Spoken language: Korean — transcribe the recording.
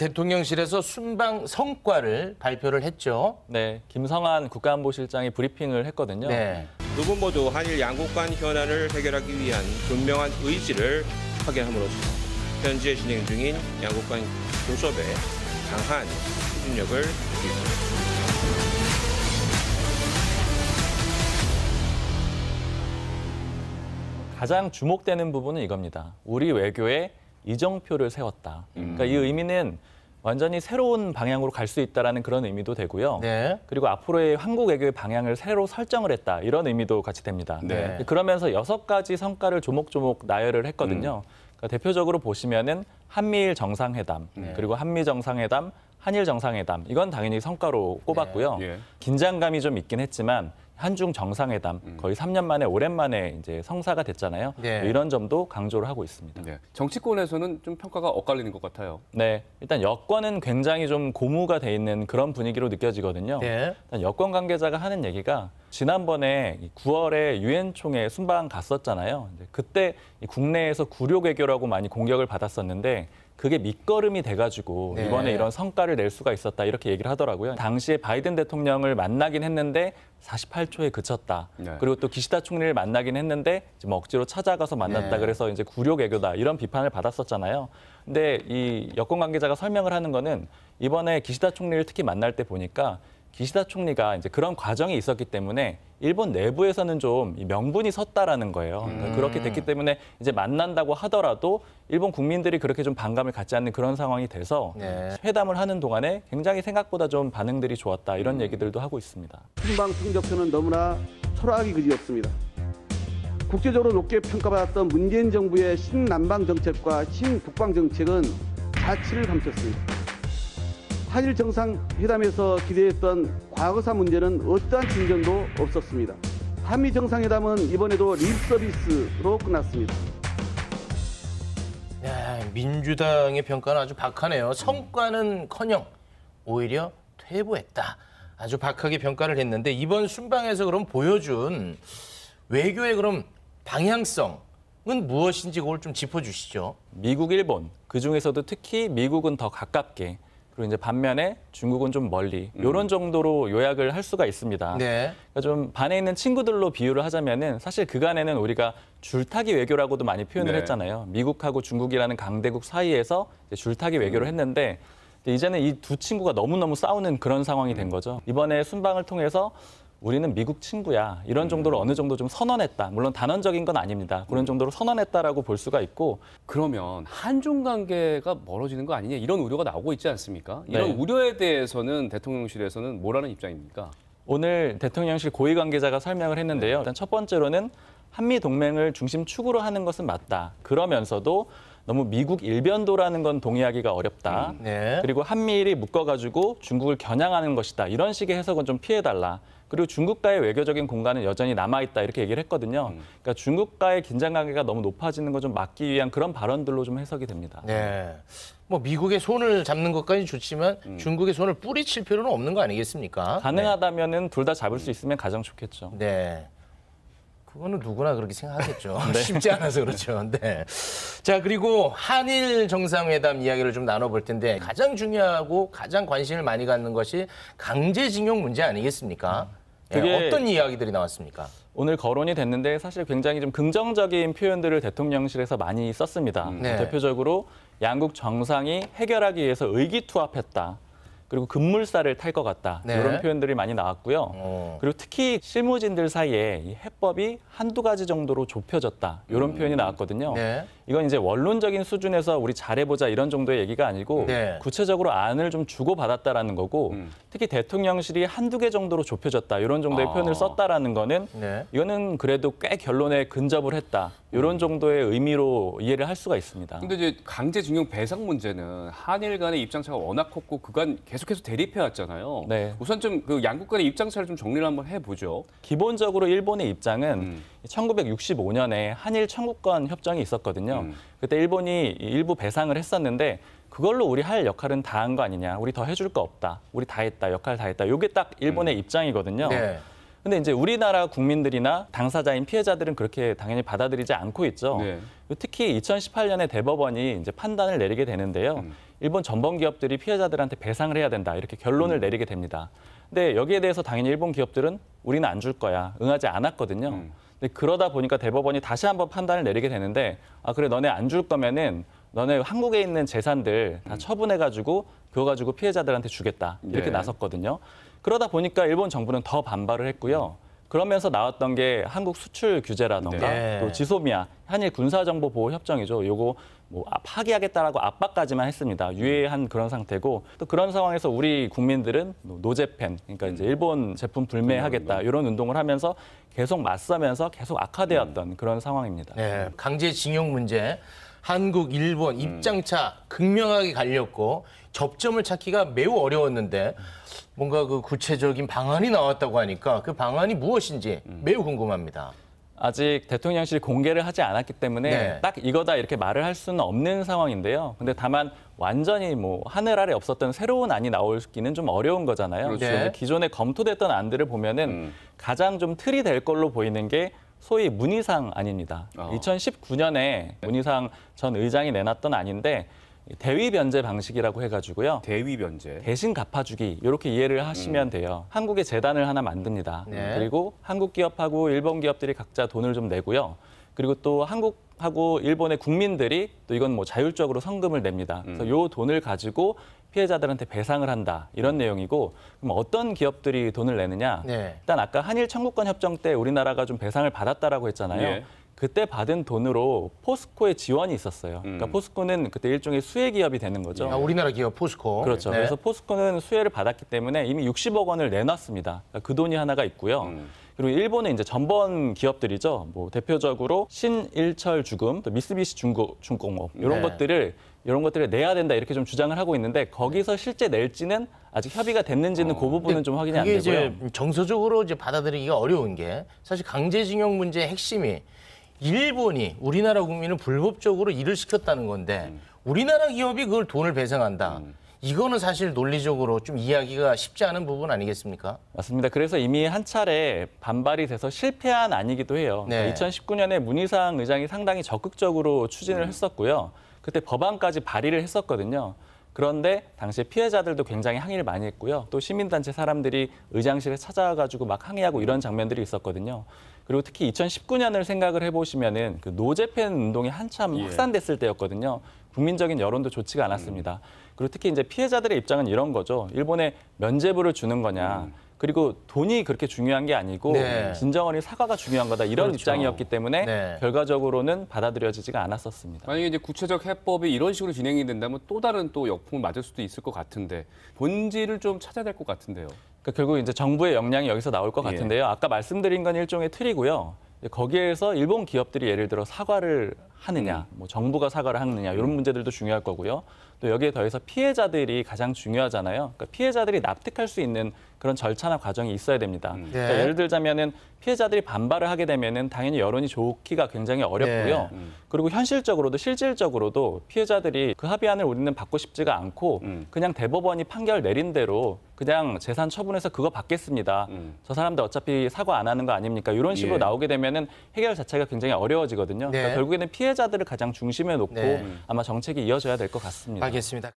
대통령실에서 순방 성과를 발표를 했죠. 네, 김성한 국가안보실장이 브리핑을 했거든요. 네. 두 분 모두 한일 양국 간 현안을 해결하기 위한 분명한 의지를 확인함으로써 현재 진행 중인 양국 간 교섭에 강한 추진력을 기울입니다. 가장 주목되는 부분은 이겁니다. 우리 외교에 이정표를 세웠다. 그러니까 이 의미는 완전히 새로운 방향으로 갈 수 있다는 그런 의미도 되고요. 네. 그리고 앞으로의 한국 외교의 방향을 새로 설정을 했다. 이런 의미도 같이 됩니다. 네. 그러면서 6가지 성과를 조목조목 나열을 했거든요. 그러니까 대표적으로 보시면은 한미일 정상회담, 그리고 한미 정상회담, 한일 정상회담. 이건 당연히 성과로 꼽았고요. 네. 예. 긴장감이 좀 있긴 했지만 한중 정상회담 거의 3년 만에 오랜만에 이제 성사가 됐잖아요. 네. 이런 점도 강조를 하고 있습니다. 네. 정치권에서는 좀 평가가 엇갈리는 것 같아요. 네, 일단 여권은 굉장히 좀 고무가 돼 있는 그런 분위기로 느껴지거든요. 네. 일단 여권 관계자가 하는 얘기가 지난번에 9월에 유엔 총회 순방 갔었잖아요. 이제 그때 국내에서 굴욕 외교라고 많이 공격을 받았었는데 그게 밑거름이 돼가지고 네. 이번에 이런 성과를 낼 수가 있었다 이렇게 얘기를 하더라고요. 당시에 바이든 대통령을 만나긴 했는데 48초에 그쳤다. 네. 그리고 또 기시다 총리를 만나긴 했는데 뭐 억지로 찾아가서 만났다. 네. 그래서 이제 굴욕 외교다 이런 비판을 받았었잖아요. 근데 이 여권 관계자가 설명을 하는 거는 이번에 기시다 총리를 특히 만날 때 보니까 기시다 총리가 이제 그런 과정이 있었기 때문에 일본 내부에서는 좀 명분이 섰다라는 거예요. 그러니까 그렇게 됐기 때문에 이제 만난다고 하더라도 일본 국민들이 그렇게 좀 반감을 갖지 않는 그런 상황이 돼서 네. 회담을 하는 동안에 굉장히 생각보다 좀 반응들이 좋았다 이런 얘기들도 하고 있습니다. 순방 성적표는 너무나 초라하기 그지없습니다. 국제적으로 높게 평가받았던 문재인 정부의 신남방 정책과 신북방 정책은 가치를 감췄습니다. 한일 정상회담에서 기대했던 과거사 문제는 어떠한 진전도 없었습니다. 한미 정상회담은 이번에도 립서비스로 끝났습니다. 야, 민주당의 평가는 아주 박하네요. 성과는커녕 오히려 퇴보했다. 아주 박하게 평가를 했는데 이번 순방에서 그럼 보여준 외교의 그럼 방향성은 무엇인지 그걸 좀 짚어주시죠. 미국, 일본 그중에서도 특히 미국은 더 가깝게 그리고 이제 반면에 중국은 좀 멀리 이런 정도로 요약을 할 수가 있습니다. 네. 그러니까 좀 반에 있는 친구들로 비유를 하자면은 사실 그간에는 우리가 줄타기 외교라고도 많이 표현을 네. 했잖아요. 미국하고 중국이라는 강대국 사이에서 이제 줄타기 외교를 했는데 이제는 이 두 친구가 너무너무 싸우는 그런 상황이 된 거죠. 이번에 순방을 통해서 우리는 미국 친구야. 이런 정도로 어느 정도 좀 선언했다. 물론 단언적인 건 아닙니다. 그런 정도로 선언했다라고 볼 수가 있고 그러면 한중 관계가 멀어지는 거 아니냐 이런 우려가 나오고 있지 않습니까? 이런 네. 우려에 대해서는 대통령실에서는 뭐라는 입장입니까? 오늘 대통령실 고위 관계자가 설명을 했는데요. 일단 첫 번째로는 한미 동맹을 중심축으로 하는 것은 맞다. 그러면서도 너무 미국 일변도라는 건 동의하기가 어렵다. 네. 그리고 한미일이 묶어가지고 중국을 겨냥하는 것이다. 이런 식의 해석은 좀 피해달라. 그리고 중국과의 외교적인 공간은 여전히 남아있다. 이렇게 얘기를 했거든요. 그러니까 중국과의 긴장 관계가 너무 높아지는 거 좀 막기 위한 그런 발언들로 좀 해석이 됩니다. 네. 뭐 미국의 손을 잡는 것까지 좋지만 중국의 손을 뿌리칠 필요는 없는 거 아니겠습니까? 가능하다면은 둘 다 잡을 수 있으면 가장 좋겠죠. 네. 그거는 누구나 그렇게 생각하겠죠. 쉽지 않아서 그렇죠. 네. 자, 그리고 한일 정상회담 이야기를 좀 나눠볼 텐데 가장 중요하고 가장 관심을 많이 갖는 것이 강제징용 문제 아니겠습니까? 그게 어떤 이야기들이 나왔습니까? 오늘 거론이 됐는데 사실 굉장히 좀 긍정적인 표현들을 대통령실에서 많이 썼습니다. 네. 대표적으로 양국 정상이 해결하기 위해서 의기투합했다. 그리고 급물살을 탈 것 같다. 네. 이런 표현들이 많이 나왔고요. 그리고 특히 실무진들 사이에 이 해법이 한두 가지 정도로 좁혀졌다. 이런 표현이 나왔거든요. 네. 이건 이제 원론적인 수준에서 우리 잘해보자 이런 정도의 얘기가 아니고 네. 구체적으로 안을 좀 주고받았다라는 거고 특히 대통령실이 한두 개 정도로 좁혀졌다. 이런 정도의 표현을 썼다라는 거는 네. 이거는 그래도 꽤 결론에 근접을 했다. 이런 정도의 의미로 이해를 할 수가 있습니다. 근데 이제 강제징용 배상 문제는 한일 간의 입장차가 워낙 컸고 그간 계속해서 대립해 왔잖아요. 네. 우선 좀 그 양국 간의 입장차를 좀 정리를 한번 해보죠. 기본적으로 일본의 입장은 1965년에 한일 청구권 협정이 있었거든요. 그때 일본이 일부 배상을 했었는데 그걸로 우리 할 역할은 다 한 거 아니냐. 우리 더 해줄 거 없다. 우리 다 했다. 역할 다 했다. 이게 딱 일본의 입장이거든요. 네. 근데 이제 우리나라 국민들이나 당사자인 피해자들은 그렇게 당연히 받아들이지 않고 있죠. 네. 특히 2018년에 대법원이 이제 판단을 내리게 되는데요. 일본 전범 기업들이 피해자들한테 배상을 해야 된다 이렇게 결론을 내리게 됩니다. 근데 여기에 대해서 당연히 일본 기업들은 우리는 안 줄 거야 응하지 않았거든요. 근데 그러다 보니까 대법원이 다시 한번 판단을 내리게 되는데 아 그래 너네 안 줄 거면은 너네 한국에 있는 재산들 다 처분해가지고 그거 가지고 피해자들한테 주겠다 이렇게 예. 나섰거든요. 그러다 보니까 일본 정부는 더 반발을 했고요. 그러면서 나왔던 게 한국 수출 규제라던가 네. 또 지소미아 한일 군사정보보호협정이죠. 요거 뭐 파기하겠다라고 압박까지만 했습니다. 유예한 그런 상태고 또 그런 상황에서 우리 국민들은 노제팬 그러니까 이제 일본 제품 불매하겠다 이런 운동을 하면서 계속 맞서면서 계속 악화되었던 그런 상황입니다. 네, 강제징용 문제, 한국, 일본 입장차 극명하게 갈렸고 접점을 찾기가 매우 어려웠는데 뭔가 그 구체적인 방안이 나왔다고 하니까 그 방안이 무엇인지 매우 궁금합니다. 아직 대통령실이 공개를 하지 않았기 때문에 네. 딱 이거다 이렇게 말을 할 수는 없는 상황인데요. 근데 다만 완전히 뭐 하늘 아래 없었던 새로운 안이 나오기는 좀 어려운 거잖아요. 그렇죠. 그래서 기존에 검토됐던 안들을 보면은 가장 좀 틀이 될 걸로 보이는 게 소위 문희상 안입니다. 2019년에 문희상 전 의장이 내놨던 안인데 대위 변제 방식이라고 해가지고요. 대위 변제. 대신 갚아주기 이렇게 이해를 하시면 돼요. 한국에 재단을 하나 만듭니다. 네. 그리고 한국 기업하고 일본 기업들이 각자 돈을 좀 내고요. 그리고 또 한국하고 일본의 국민들이 또 이건 뭐 자율적으로 성금을 냅니다. 그래서 요 돈을 가지고 피해자들한테 배상을 한다 이런 내용이고 그럼 어떤 기업들이 돈을 내느냐? 네. 일단 아까 한일 청구권 협정 때 우리나라가 좀 배상을 받았다라고 했잖아요. 예. 그때 받은 돈으로 포스코의 지원이 있었어요. 그러니까 포스코는 그때 일종의 수혜 기업이 되는 거죠. 아, 우리나라 기업 포스코. 그렇죠. 네. 그래서 포스코는 수혜를 받았기 때문에 이미 60억 원을 내놨습니다. 그러니까 그 돈이 하나가 있고요. 그리고 일본은 이제 전범 기업들이죠. 뭐 대표적으로 신일철 주금, 또 미쓰비시 중공업 이런 것들을 내야 된다 이렇게 좀 주장을 하고 있는데 거기서 실제 낼지는 아직 협의가 됐는지는 그 부분은 좀 확인이 안 그게 되고요. 이제 정서적으로 이제 받아들이기가 어려운 게 사실 강제징용 문제의 핵심이 일본이 우리나라 국민을 불법적으로 일을 시켰다는 건데 우리나라 기업이 그걸 돈을 배상한다. 이거는 사실 논리적으로 좀 이해하기가 쉽지 않은 부분 아니겠습니까? 맞습니다. 그래서 이미 한 차례 반발이 돼서 실패한 안이기도 해요. 네. 2019년에 문희상 의장이 상당히 적극적으로 추진을 했었고요. 그때 법안까지 발의를 했었거든요. 그런데 당시에 피해자들도 굉장히 항의를 많이 했고요. 또 시민단체 사람들이 의장실에 찾아가지고 막 항의하고 이런 장면들이 있었거든요. 그리고 특히 2019년을 생각을 해보시면은 그 노제팬 운동이 한참 확산됐을 때였거든요. 국민적인 여론도 좋지가 않았습니다. 그리고 특히 이제 피해자들의 입장은 이런 거죠. 일본에 면죄부를 주는 거냐. 그리고 돈이 그렇게 중요한 게 아니고 네. 진정어린 사과가 중요한 거다. 이런 그렇죠. 입장이었기 때문에 네. 결과적으로는 받아들여지지가 않았었습니다. 만약에 이제 구체적 해법이 이런 식으로 진행이 된다면 또 다른 또 역풍을 맞을 수도 있을 것 같은데 본질을 좀 찾아야 될 것 같은데요. 그러니까 결국 이제 정부의 역량이 여기서 나올 것 예. 같은데요. 아까 말씀드린 건 일종의 틀이고요. 거기에서 일본 기업들이 예를 들어 사과를 하느냐, 뭐 정부가 사과를 하느냐 이런 문제들도 중요할 거고요. 또 여기에 더해서 피해자들이 가장 중요하잖아요. 그러니까 피해자들이 납득할 수 있는 그런 절차나 과정이 있어야 됩니다. 그러니까 예를 들자면은 피해자들이 반발을 하게 되면은 당연히 여론이 좋기가 굉장히 어렵고요. 그리고 현실적으로도 실질적으로도 피해자들이 그 합의안을 우리는 받고 싶지가 않고 그냥 대법원이 판결 내린 대로 그냥 재산 처분해서 그거 받겠습니다. 저 사람들 어차피 사과 안 하는 거 아닙니까? 이런 식으로 예. 나오게 되면은 해결 자체가 굉장히 어려워지거든요. 네. 그러니까 결국에는 피해자들을 가장 중심에 놓고 네. 아마 정책이 이어져야 될 것 같습니다. 알겠습니다.